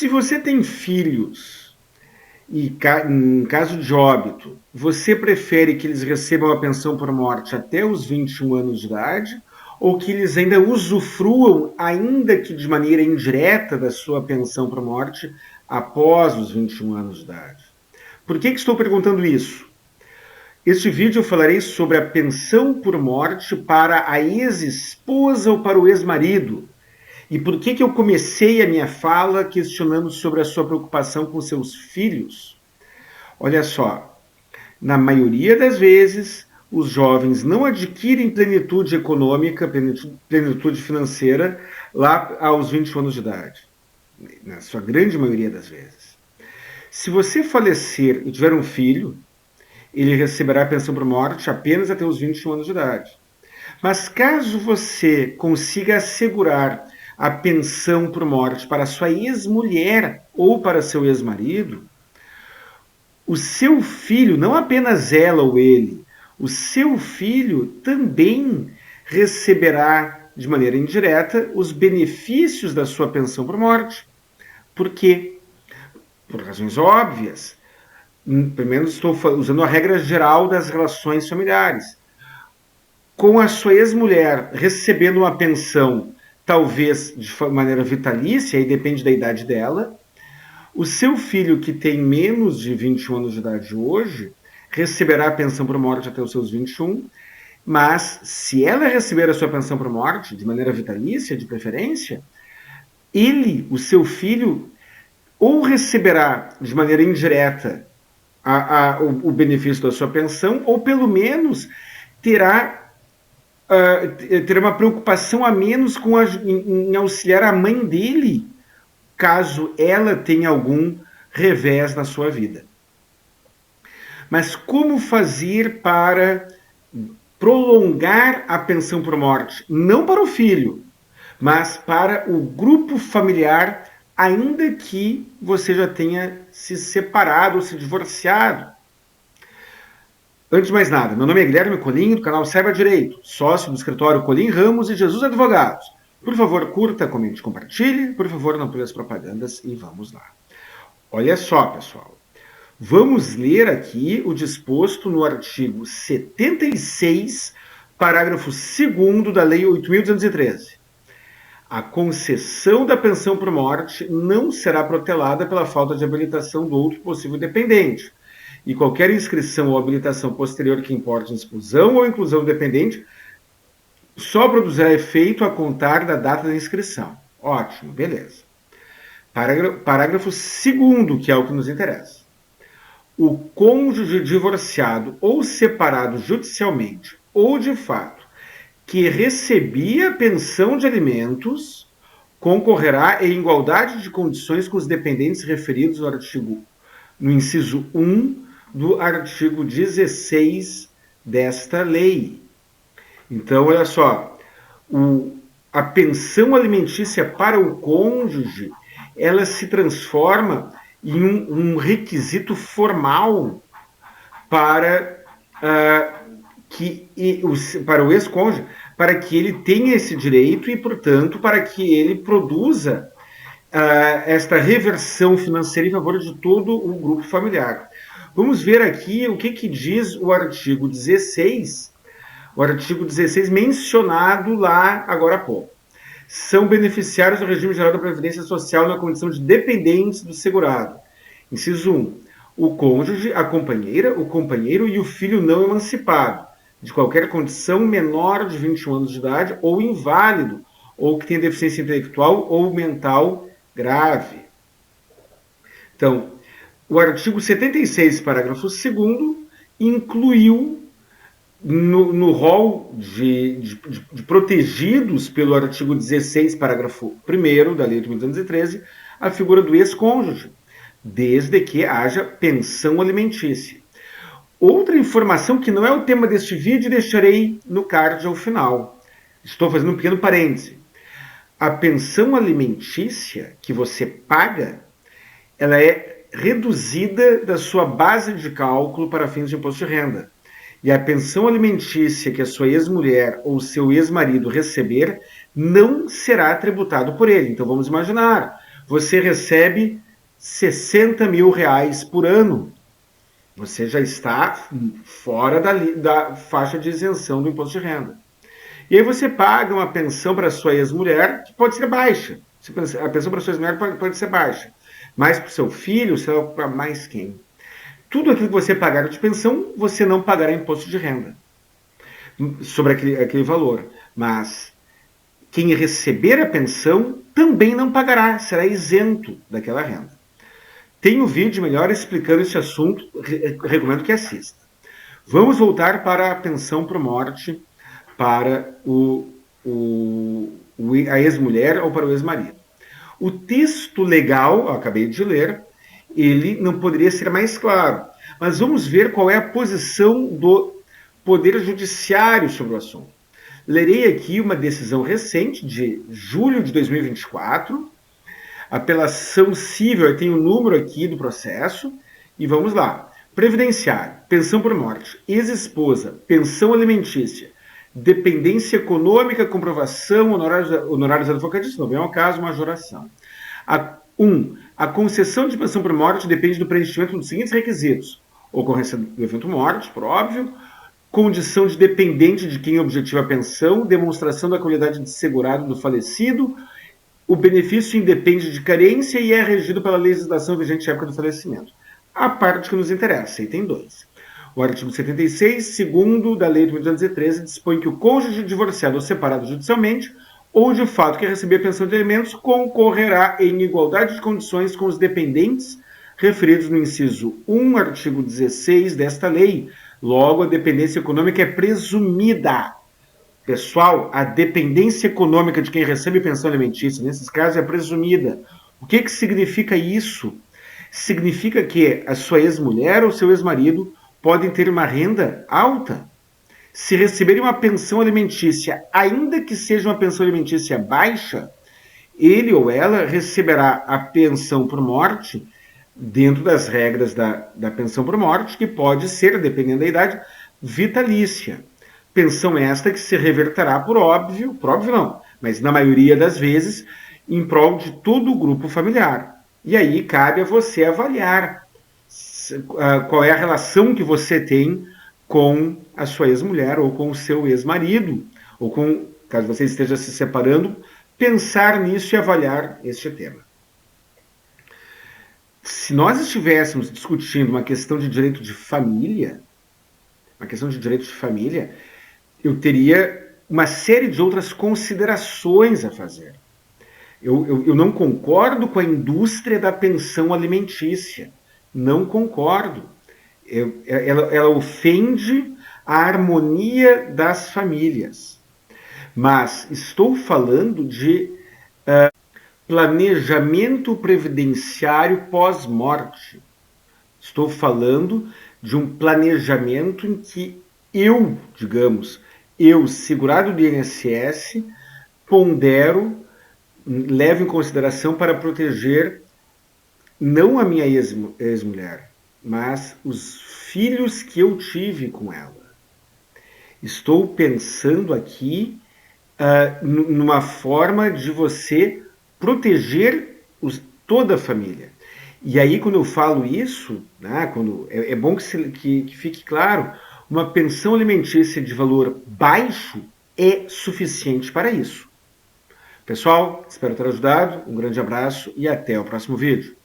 Se você tem filhos e em caso de óbito, você prefere que eles recebam a pensão por morte até os 21 anos de idade ou que eles ainda usufruam, ainda que de maneira indireta, da sua pensão por morte após os 21 anos de idade? Por que estou perguntando isso? Este vídeo eu falarei sobre a pensão por morte para a ex-esposa ou para o ex-marido. E por que eu comecei a minha fala questionando sobre a sua preocupação com seus filhos? Olha só, na maioria das vezes, os jovens não adquirem plenitude econômica, plenitude financeira, lá aos 20 anos de idade. Na sua grande maioria das vezes. Se você falecer e tiver um filho, ele receberá a pensão por morte apenas até os 21 anos de idade. Mas caso você consiga assegurar a pensão por morte para sua ex-mulher ou para seu ex-marido, o seu filho, não apenas ela ou ele, o seu filho também receberá de maneira indireta os benefícios da sua pensão por morte. Por quê? Por razões óbvias. Primeiro, estou usando a regra geral das relações familiares. Com a sua ex-mulher recebendo uma pensão, talvez de maneira vitalícia, e depende da idade dela, o seu filho, que tem menos de 21 anos de idade hoje, receberá a pensão por morte até os seus 21, mas se ela receber a sua pensão por morte, de maneira vitalícia, de preferência, ele, o seu filho, ou receberá de maneira indireta o benefício da sua pensão, ou pelo menos terá uma preocupação a menos em auxiliar a mãe dele, caso ela tenha algum revés na sua vida. Mas como fazer para prolongar a pensão por morte? Não para o filho, mas para o grupo familiar, ainda que você já tenha se separado ou se divorciado. Antes de mais nada, meu nome é Guilherme Colim, do canal Saiba Direito, sócio do escritório Colim Ramos e Jesus Advogados. Por favor, curta, comente, compartilhe. Por favor, não pule as propagandas e vamos lá. Olha só, pessoal. Vamos ler aqui o disposto no artigo 76, parágrafo 2º da Lei 8.213. A concessão da pensão por morte não será protelada pela falta de habilitação do outro possível dependente. E qualquer inscrição ou habilitação posterior que importe em exclusão ou inclusão do dependente só produzirá efeito a contar da data da inscrição. Ótimo, beleza. Parágrafo 2º, que é o que nos interessa. O cônjuge divorciado ou separado judicialmente ou de fato que recebia pensão de alimentos concorrerá em igualdade de condições com os dependentes referidos no inciso 1 do artigo 16 desta lei. Então, olha só, a pensão alimentícia para o cônjuge, ela se transforma em um requisito formal para o ex-cônjuge, para que ele tenha esse direito e, portanto, para que ele produza esta reversão financeira em favor de todo o grupo familiar. Vamos ver aqui o que diz o artigo 16, mencionado lá agora há pouco. São beneficiários do regime geral da Previdência Social na condição de dependentes do segurado. Inciso 1. O cônjuge, a companheira, o companheiro e o filho não emancipado, de qualquer condição menor de 21 anos de idade ou inválido, ou que tenha deficiência intelectual ou mental grave. Então, o artigo 76, parágrafo 2º, incluiu no rol de protegidos pelo artigo 16, parágrafo 1º da Lei 8.213, a figura do ex-cônjuge, desde que haja pensão alimentícia. Outra informação que não é o tema deste vídeo, deixarei no card ao final. Estou fazendo um pequeno parêntese. A pensão alimentícia que você paga, ela é reduzida da sua base de cálculo para fins de imposto de renda. E a pensão alimentícia que a sua ex-mulher ou seu ex-marido receber não será tributado por ele. Então vamos imaginar, você recebe 60 mil reais por ano. Você já está fora da faixa de isenção do imposto de renda. E aí você paga uma pensão para sua ex-mulher, que pode ser baixa. A pensão para sua ex-mulher pode ser baixa. Mas para o seu filho, você vai para mais quem? Tudo aquilo que você pagar de pensão, você não pagará imposto de renda sobre aquele valor. Mas quem receber a pensão também não pagará, será isento daquela renda. Tem um vídeo melhor explicando esse assunto, recomendo que assista. Vamos voltar para a pensão por morte para a ex-mulher ou para o ex-marido. O texto legal, eu acabei de ler, ele não poderia ser mais claro. Mas vamos ver qual é a posição do Poder Judiciário sobre o assunto. Lerei aqui uma decisão recente, de julho de 2024, apelação civil, tem o número aqui do processo, e vamos lá. Previdenciário, pensão por morte, ex-esposa, pensão alimentícia, dependência econômica, comprovação, honorários advocatícios, não vem ao caso, majoração. A concessão de pensão por morte depende do preenchimento dos seguintes requisitos: ocorrência do evento morte, por óbvio, condição de dependente de quem objetiva a pensão, demonstração da qualidade de segurado do falecido, o benefício independe de carência e é regido pela legislação vigente à época do falecimento. A parte que nos interessa, item 2. O artigo 76, segundo da Lei de 1913, dispõe que o cônjuge divorciado ou separado judicialmente ou de fato que receber pensão de alimentos concorrerá em igualdade de condições com os dependentes referidos no inciso 1, artigo 16 desta lei. Logo, a dependência econômica é presumida. Pessoal, a dependência econômica de quem recebe pensão alimentícia, nesses casos, é presumida. O que significa isso? Significa que a sua ex-mulher ou seu ex-marido podem ter uma renda alta. Se receberem uma pensão alimentícia, ainda que seja uma pensão alimentícia baixa, ele ou ela receberá a pensão por morte dentro das regras da pensão por morte, que pode ser, dependendo da idade, vitalícia. Pensão esta que se reverterá por óbvio não, mas na maioria das vezes, em prol de todo o grupo familiar. E aí cabe a você avaliar qual é a relação que você tem com a sua ex-mulher ou com o seu ex-marido, ou com, caso você esteja se separando, pensar nisso e avaliar este tema. Se nós estivéssemos discutindo uma questão de direito de família, eu teria uma série de outras considerações a fazer. Eu não concordo com a indústria da pensão alimentícia. Não concordo. Ela ofende a harmonia das famílias. Mas estou falando de planejamento previdenciário pós-morte. Estou falando de um planejamento em que eu, segurado do INSS, pondero, levo em consideração para proteger não a minha ex-mulher, mas os filhos que eu tive com ela. Estou pensando aqui numa forma de você proteger toda a família. E aí, quando eu falo isso, né, é bom que fique claro, uma pensão alimentícia de valor baixo é suficiente para isso. Pessoal, espero ter ajudado, um grande abraço e até o próximo vídeo.